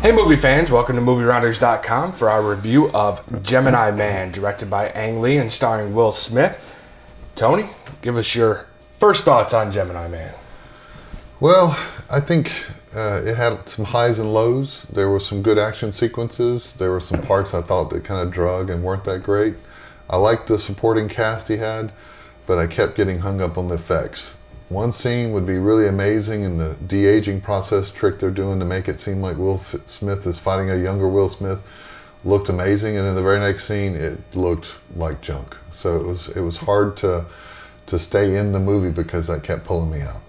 Hey movie fans, welcome to MovieRounders.com for our review of Gemini Man, directed by Ang Lee and starring Will Smith. Tony, give us your first thoughts on Gemini Man. Well, I think it had some highs and lows. There were some good action sequences. There were some parts I thought that kind of drug and weren't that great. I liked the supporting cast he had, but I kept getting hung up on the effects. One scene would be really amazing, and the de-aging process trick they're doing to make it seem like Will Smith is fighting a younger Will Smith looked amazing, and in the very next scene it looked like junk. So it was hard to stay in the movie because that kept pulling me out.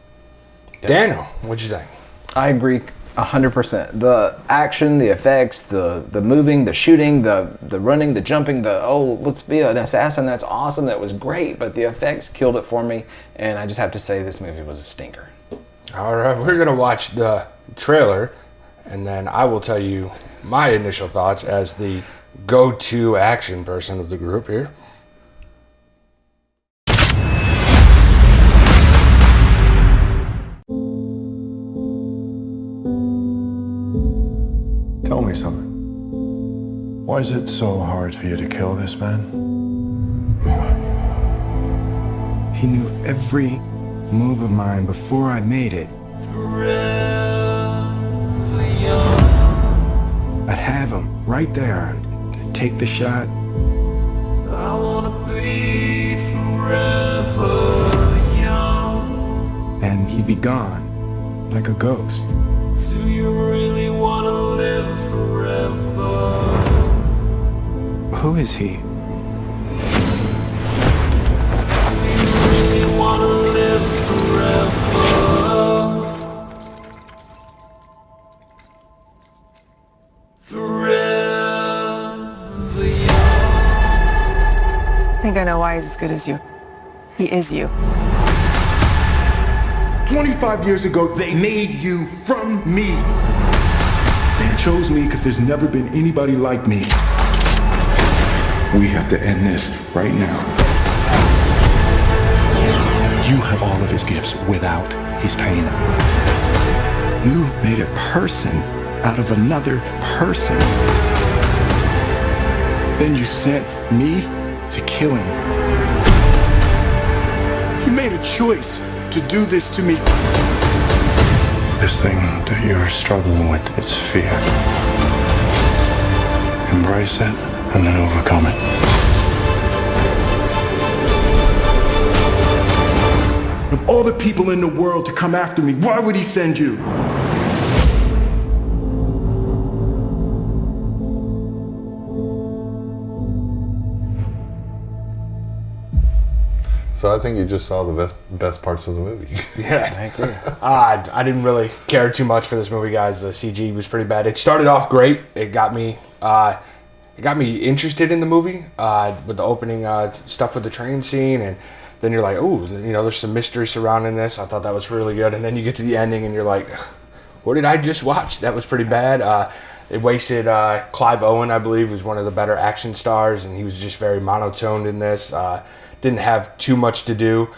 Daniel, what'd you think? I agree 100%. The action, the effects, the moving, the shooting, the running, the jumping, let's be an assassin, that's awesome, that was great, but the effects killed it for me, and I just have to say this movie was a stinker. All right, we're going to watch the trailer, and then I will tell you my initial thoughts as the go-to action person of the group here. Tell me something. Why is it so hard for you to kill this man? He knew every move of mine before I made it. I'd have him right there. Take the shot. I wanna be forever young. And he'd be gone, like a ghost. Do you really wanna live forever? Who is he? Do you really wanna live forever? Forever young. I think I know why he's as good as you. He is you. 25 years ago, they made you from me. They chose me because there's never been anybody like me. We have to end this right now. You have all of his gifts without his pain. You made a person out of another person. Then you sent me to kill him. You made a choice to do this to me. This thing that you're struggling with, it's fear. Embrace it and then overcome it. Of all the people in the world to come after me, why would he send you? So I think you just saw the best parts of the movie. Yeah, I agree. I didn't really care too much for this movie, guys. The CG was pretty bad. It started off great. It got me interested in the movie with the opening stuff with the train scene, and then you're like, oh, there's some mystery surrounding this. I thought that was really good, and then you get to the ending, and you're like, what did I just watch? That was pretty bad. It wasted Clive Owen, I believe, who's one of the better action stars, and he was just very monotone in this. Didn't have too much to do.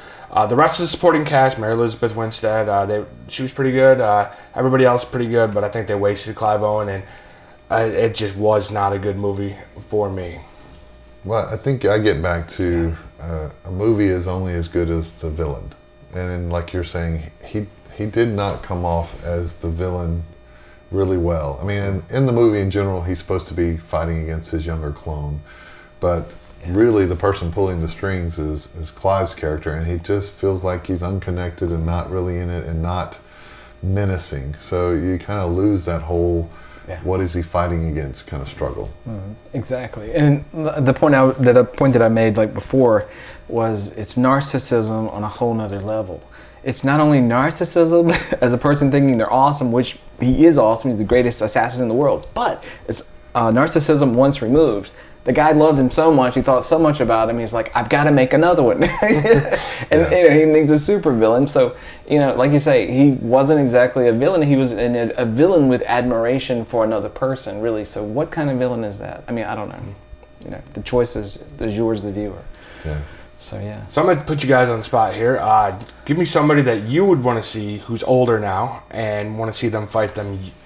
The rest of the supporting cast, Mary Elizabeth Winstead, she was pretty good. Everybody else pretty good, but I think they wasted Clive Owen, and it just was not a good movie for me. Well, I think I get back to a movie is only as good as the villain. And like you're saying, he did not come off as the villain really well. I mean, in the movie in general, he's supposed to be fighting against his younger clone, but really the person pulling the strings is Clive's character, and he just feels like he's unconnected and not really in it and not menacing. So you kind of lose that whole what is he fighting against kind of struggle. Exactly. And the point that I made like before was it's narcissism on a whole nother level. It's not only narcissism as a person thinking they're awesome, which he is awesome, he's the greatest assassin in the world, but it's narcissism once removed. The guy loved him so much, he thought so much about him, he's like, I've got to make another one. And he's a super villain. So, like you say, he wasn't exactly a villain, he was a villain with admiration for another person, really. So what kind of villain is that? I mean, I don't know. The choice is yours, the viewer. Yeah. So yeah. So I'm going to put you guys on the spot here. Give me somebody that you would want to see who's older now and want to see them fight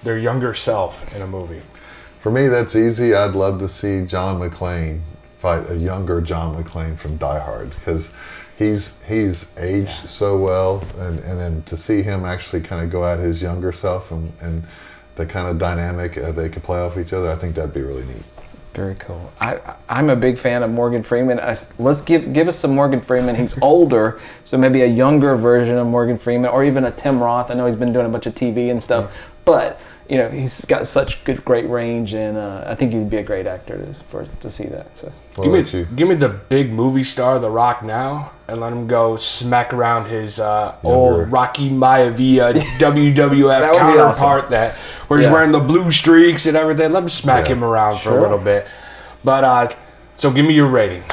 their younger self in a movie. For me, that's easy. I'd love to see John McClane fight a younger John McClane from Die Hard, because he's aged so well, and then to see him actually kind of go at his younger self and the kind of dynamic they could play off each other, I think that'd be really neat. Very cool. I'm a big fan of Morgan Freeman. Let's give us some Morgan Freeman. He's older, so maybe a younger version of Morgan Freeman, or even a Tim Roth. I know he's been doing a bunch of TV and stuff, but you know, he's got such great range, and I think he'd be a great actor to see that. So What about you? Give me the big movie star, The Rock, now, and let him go smack around his old Rocky Maivia WWF That would be counterpart awesome. where he's wearing the blue streaks and everything. Let him smack him around for a little bit. But so give me your rating.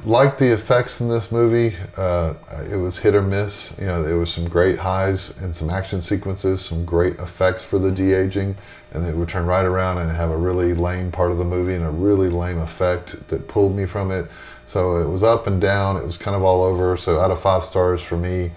Like the effects in this movie, it was hit or miss. You know, there was some great highs and some action sequences, some great effects for the de-aging, and it would turn right around and have a really lame part of the movie and a really lame effect that pulled me from it. So it was up and down. It was kind of all over. So out of 5 stars for me,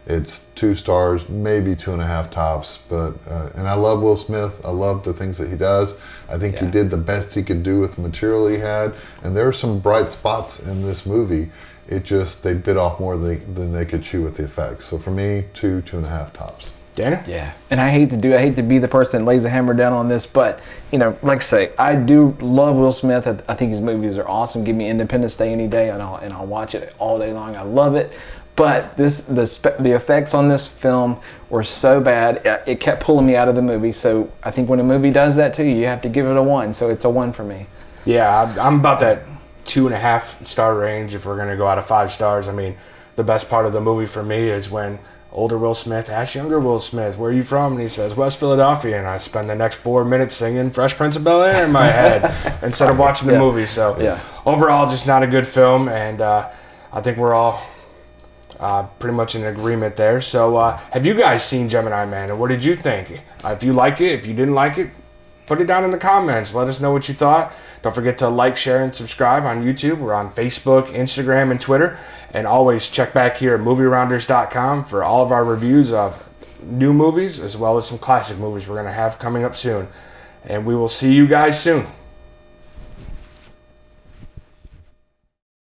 it's 2 stars, maybe 2.5 tops. But and I love Will Smith. I love the things that he does. I think he did the best he could do with the material he had. And there are some bright spots in this movie. It just, they bit off more than they could chew with the effects. So for me, 2.5 tops. Dana? yeah, and I hate to be the person that lays a hammer down on this, but you know, like I say, I do love Will Smith. I think his movies are awesome. Give me Independence Day any day, and I'll watch it all day long. I love it. But the effects on this film were so bad, it kept pulling me out of the movie. So I think when a movie does that to you, you have to give it a 1. So it's a 1 for me. Yeah, I'm about that 2.5 star range if we're going to go out of 5 stars. I mean, the best part of the movie for me is when older Will Smith asks younger Will Smith, "Where are you from?" And he says, "West Philadelphia." And I spend the next 4 minutes singing Fresh Prince of Bel-Air in my head instead of watching the movie. So overall, just not a good film. And I think we're all pretty much in agreement there. So have you guys seen Gemini Man, and what did you think? If you like it, if you didn't like it, put it down in the comments. Let us know what you thought. Don't forget to like, share, and subscribe on YouTube. We're on Facebook, Instagram, and Twitter. And always check back here at MovieRounders.com for all of our reviews of new movies as well as some classic movies we're going to have coming up soon. And we will see you guys soon.